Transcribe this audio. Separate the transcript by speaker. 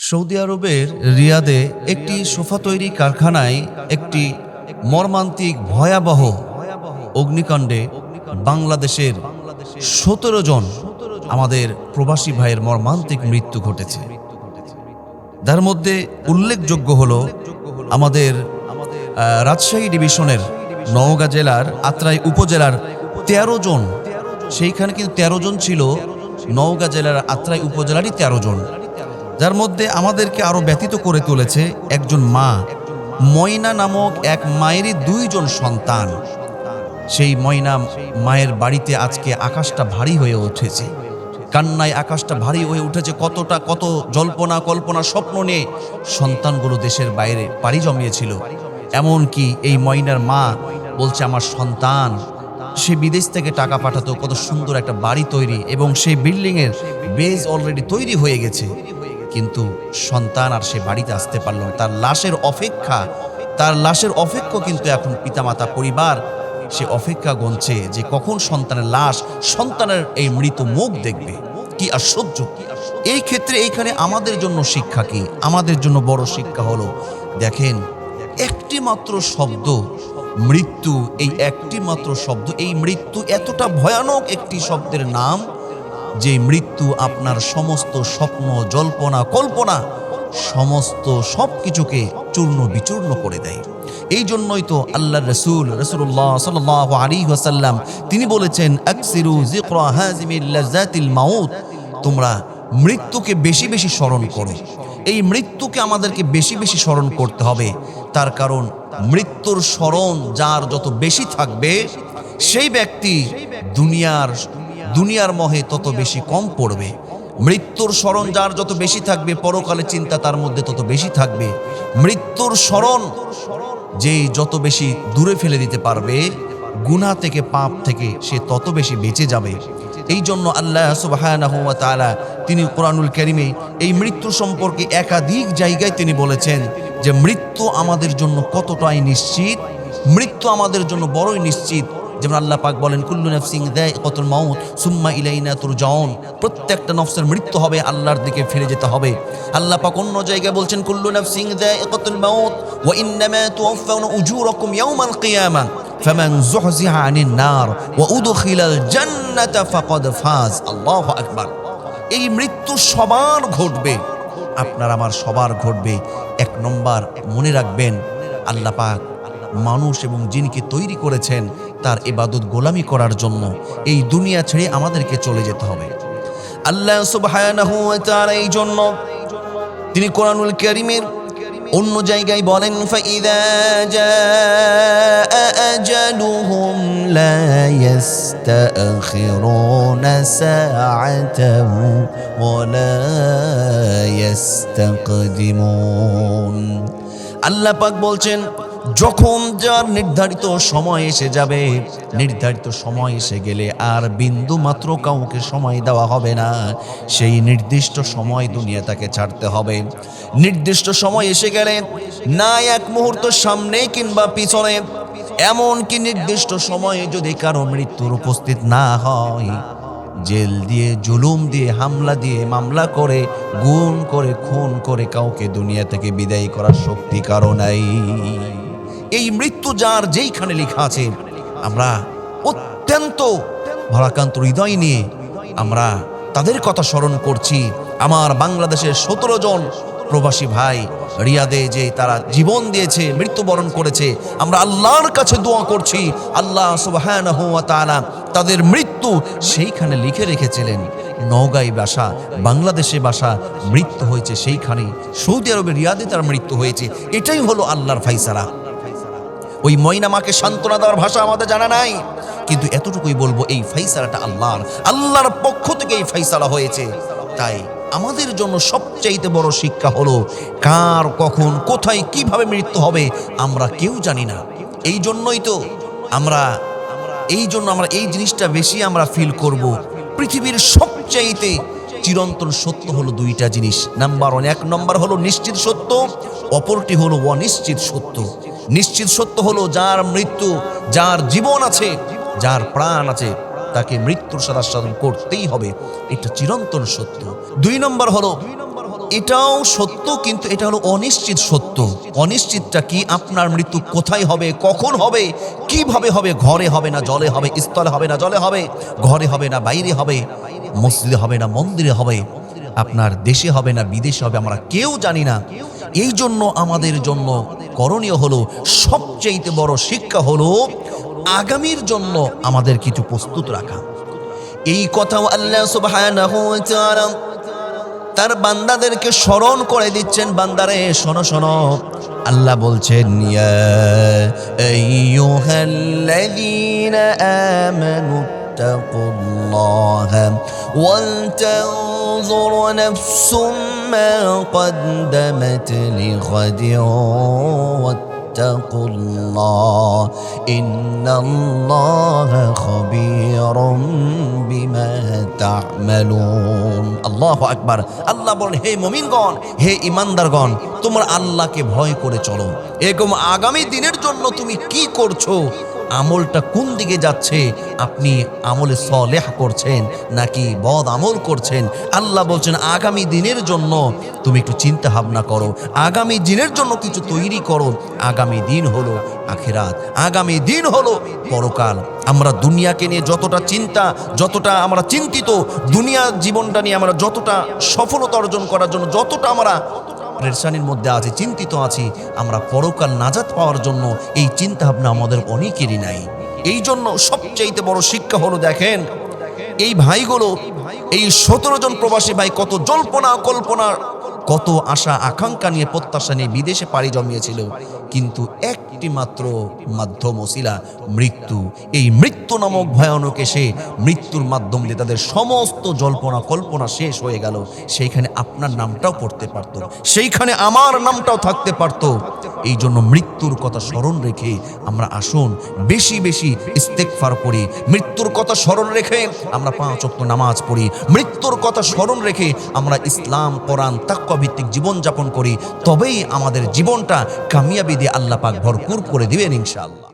Speaker 1: Saudi আরবের রিয়াদে একটি sofa তৈরি কারখানায় একটি মর্মান্তিক ভয়াবহ অগ্নিকাণ্ডে বাংলাদেশের ১৭ জন আমাদের প্রবাসী ভাইয়ের মর্মান্তিক মৃত্যু ঘটেছে। যার মধ্যে উল্লেখযোগ্য হলো আমাদের রাজশাহী ডিভিশনের নওগাঁ জেলার আত্রাই উপজেলার ১৩ জন, সেইখানে কিন্তু ১৩ জন ছিল, নওগাঁ জেলার আত্রাই উপজেলারই ১৩ জন। যার মধ্যে আমাদেরকে আরো ব্যতীত করে তুলেছে একজন মা, ময়না নামক এক মায়েরই ২ জন সন্তান। সেই ময়না মায়ের বাড়িতে আজকে আকাশটা ভারী হয়ে উঠেছে, কান্নায় আকাশটা ভারী হয়ে উঠেছে। কত জল্পনা কল্পনা স্বপ্ন নিয়ে সন্তানগুলো দেশের বাইরে পাড়ি জমিয়েছিল। এমনকি এই ময়নার মা বলছে আমার সন্তান সে বিদেশ থেকে টাকা পাঠাতো, কত সুন্দর একটা বাড়ি তৈরি এবং সেই বিল্ডিংয়ের বেজ অলরেডি তৈরি হয়ে গেছে, কিন্তু সন্তান আর সে বাড়িতে আসতে পারল না। তার লাশের অপেক্ষা কিন্তু এখন পিতামাতা পরিবার সে অপেক্ষা গুনছে যে কখন সন্তানের লাশ, সন্তানের এই মৃত মুখ দেখবে। কি আশ্চর্য! এই ক্ষেত্রে এইখানে আমাদের জন্য শিক্ষা কি? আমাদের জন্য বড় শিক্ষা হলো, দেখেন একটি মাত্র শব্দ মৃত্যু, এই একটি মাত্র শব্দ, এই মৃত্যু এতটা ভয়ানক একটি শব্দের নাম যে মৃত্যু আপনার সমস্ত স্বপ্ন জল্পনা কল্পনা সমস্ত সবকিছুকে চূর্ণ বিচূর্ণ করে দেয়। এই জন্যই তো আল্লাহর রাসূলুল্লাহ সাল্লাল্লাহু আলাইহি ওয়াসাল্লাম তিনি বলেছেন, আকসিরু যিকরা হাযিমিল লাযাতিল মাউত, তোমরা মৃত্যুকে বেশি বেশি স্মরণ করো। এই মৃত্যুকে আমাদেরকে বেশি বেশি স্মরণ করতে হবে, তার কারণ মৃত্যুর স্মরণ যার যত বেশি থাকবে সেই ব্যক্তি দুনিয়ার মোহে তত বেশি কম পড়বে। মৃত্যুর স্মরণ যার যত বেশি থাকবে পরকালে চিন্তা তার মধ্যে তত বেশি থাকবে। মৃত্যুর স্মরণ যেই যত বেশি দূরে ফেলে দিতে পারবে গুনাহ থেকে, পাপ থেকে, সে তত বেশি বেঁচে যাবে। এই জন্য আল্লাহ সুবহানাহু ওয়া তাআলা তিনি কোরআনুল কারীমে এই মৃত্যু সম্পর্কে একাধিক জায়গায় তিনি বলেছেন যে মৃত্যু আমাদের জন্য কতটাই নিশ্চিত, মৃত্যু আমাদের জন্য বড়ই নিশ্চিত। যেমন আল্লাহ পাক বলেন, কুল্লু নাফসিন যায়িকাতুল মাউত সুম্মা ইলাইনা তুরজাউন, প্রত্যেকটা নফসের মৃত্যু হবে, আল্লাহর দিকে ফিরে যেতে হবে। আল্লাহ পাক অন্য জায়গায় বলছেন, কুল্লু নাফসিন যায়িকাতুল মাউত ওয়া ইন্নামা তুওয়াফাউনা উজুরাকুম ইয়াওমাল কিয়ামাহ ফামান যুহজিহা আনিন নার ওয়া উদখিলাল জান্নাতা ফাকাদ ফাজ। আল্লাহু আকবার! এই মৃত্যু সবার ঘটবে, আপনার আমার সবার ঘটবে। এক নম্বর মনে রাখবেন, আল্লাহ পাক মানুষ এবং জিনকে তৈরি করেছেন তার ইবাদত গোলামি করার জন্য। এই দুনিয়া ছেড়ে আমাদেরকে চলে যেতে হবে। আল্লাহ সুবহানাহু ওয়া তাআলা এই জন্য তিনি কোরআনুল কারীমের অন্য জায়গায় বলেন, ফাইযা জাআ আজালুহুম লা ইস্তাখিরুনা সাআতান ওয়া লা ইস্তাকদিমুন। আল্লাহ পাক বলছেন, যখন যার নির্ধারিত সময় এসে যাবে, নির্ধারিত সময় এসে গেলে আর বিন্দু মাত্র কাউকে সময় দেওয়া হবে না। সেই নির্দিষ্ট সময় দুনিয়া তাকে ছাড়তে হবে। নির্দিষ্ট সময় এসে গেলে না এক মুহূর্ত সামনে কিংবা পিছনে, এমনকি নির্দিষ্ট সময়ে যদি কারো মৃত্যুর উপস্থিত না হয়, জেল দিয়ে, জুলুম দিয়ে, হামলা দিয়ে, মামলা করে, গুম করে, খুন করে কাউকে দুনিয়া থেকে বিদায় করার শক্তি কারো নাই। এই মৃত্যু যার যেইখানে লেখা আছে, আমরা অত্যন্ত ভারাক্রান্ত হৃদয় নিয়ে আমরা তাদের কথা স্মরণ করছি। আমার বাংলাদেশের ১৭ জন প্রবাসী ভাই রিয়াদে যে তারা জীবন দিয়েছে, মৃত্যুবরণ করেছে, আমরা আল্লাহর কাছে দোয়া করছি আল্লাহ সুবহানাহু ওয়া তাআলা তাদের মৃত্যু সেইখানে লিখে রেখেছিলেন। নওগাঁয় বাসা, বাংলাদেশে বাসা, মৃত্যু হয়েছে সেইখানে, সৌদি আরবের রিয়াদে তার মৃত্যু হয়েছে। এটাই হলো আল্লাহর ফায়সালা। ওই ময়না মাকে সান্ত্বনা দেওয়ার ভাষা আমাদের জানা নাই, কিন্তু এতটুকুই বলবো এই ফায়সালাটা আল্লাহর পক্ষ থেকে এই ফায়সালা হয়েছে। তাই আমাদের জন্য সবচাইতে বড় শিক্ষা হলো, কার কখন কোথায় কিভাবে মৃত্যু হবে আমরা কেউ জানি না। এই জন্যই তো আমরা এই জিনিসটা বেশি আমরা ফিল করব। পৃথিবীর সবচাইতে চিরন্তন সত্য হলো দুইটা জিনিস। নাম্বার 1, এক নম্বর হলো নিশ্চিত সত্য, অপরটি হলো অনিশ্চিত সত্য। নিশ্চিত সত্য হলো যার মৃত্যু, যার জীবন আছে, যার প্রাণ আছে, তাকে মৃত্যুর সাথে সাধন করতেই হবে, এটা চিরন্তন সত্য। 2 নম্বর হলো এটাও সত্য, কিন্তু এটা হলো অনিশ্চিত সত্য। অনিশ্চিতটা কি? আপনার মৃত্যু কোথায় হবে, কখন হবে, কিভাবে হবে? ঘরে হবে না জলে হবে, স্থলে হবে না জলে হবে, ঘরে হবে না বাইরে হবে, মসজিদে হবে না মন্দিরে হবে, আপনার দেশে হবে না বিদেশে হবে, আমরা কেউ জানি না। এই জন্য আমাদের জন্য করণীয় হলো, সবচেয়ে বড় শিক্ষা হলো আগামীর জন্য আমাদের কিছু প্রস্তুত রাখা। এই কথাও আল্লাহ সুবহানাহু ওয়া তাআলা তার বান্দাদেরকে স্মরণ করে দিচ্ছেন। বান্দারে শোনো শোনো, আল্লাহ বলছেন, ইয়া আইয়ুহাল্লাযীনা আমানু তাকুল্লাহা ওয়াল তানজুর নাফসুম মা কদ্দামাত লিগাদিন ওয়াত্তাকুল্লাহ ইন্নাল্লাহা খাবীরুম বিমা তা'মালুন। আল্লাহু আকবার। আল্লাহ বলেন, হে মুমিনগণ, হে ঈমানদারগণ, তোমরা আল্লাহকে ভয় করে চলো। এরকম আগামী দিনের জন্য তুমি কি করছো, আমলটা কোন দিকে যাচ্ছে, আপনি আমলে সলেহ করছেন নাকি বদ আমল করছেন? আল্লাহ বলছেন আগামী দিনের জন্য তুমি একটু চিন্তা ভাবনা করো, আগামী দিনের জন্য কিছু তৈরি করো। আগামী দিন হলো আখিরাত, আগামী দিন হলো পরকাল। আমরা দুনিয়াকে নিয়ে যতটা চিন্তা, যতটা আমরা চিন্তিত, দুনিয়া জীবনটা নিয়ে আমরা যতটা সফলতা অর্জন করার জন্য যতটা আমরা পরেশানির মধ্যে আছি, চিন্তিত আছি, আমরা পরকাল নাজাত পাওয়ার জন্য এই চিন্তা ভাবনা আমাদের অনেকেরই নাই। এই জন্য সবচেয়ে বড় শিক্ষা হলো, দেখেন এই ভাইগুলো, এই 17 জন প্রবাসী ভাই কত জল্পনা কল্পনা, কত আশা আকাঙ্ক্ষা নিয়ে, প্রত্যাশা নিয়ে বিদেশে পাড়ি জমিয়েছিল, কিন্তু একটি মাত্র মাধ্যম ছিল মৃত্যু। এই মৃত্যু নামক ভয়ানক এসে মৃত্যুর মাধ্যম দিয়ে তাদের সমস্ত জল্পনা কল্পনা শেষ হয়ে গেল। সেইখানে আপনার নামটাও পড়তে পারত, সেইখানে আমার নামটাও থাকতে পারত। এই জন্য মৃত্যুর কথা স্মরণ রেখে আমরা আসুন বেশি বেশি ইস্তেগফার করি, মৃত্যুর কথা স্মরণ রেখে আমরা 5 ওয়াক্ত নামাজ পড়ি, মৃত্যুর কথা স্মরণ রেখে আমরা ইসলাম, কোরআন, তাকওয়া ভিত্তিক জীবনযাপন করি। তবেই আমাদের জীবনটা কামিয়াবি দিয়ে আল্লাহ পাক ভরপুর করে দিবেন ইনশাআল্লাহ।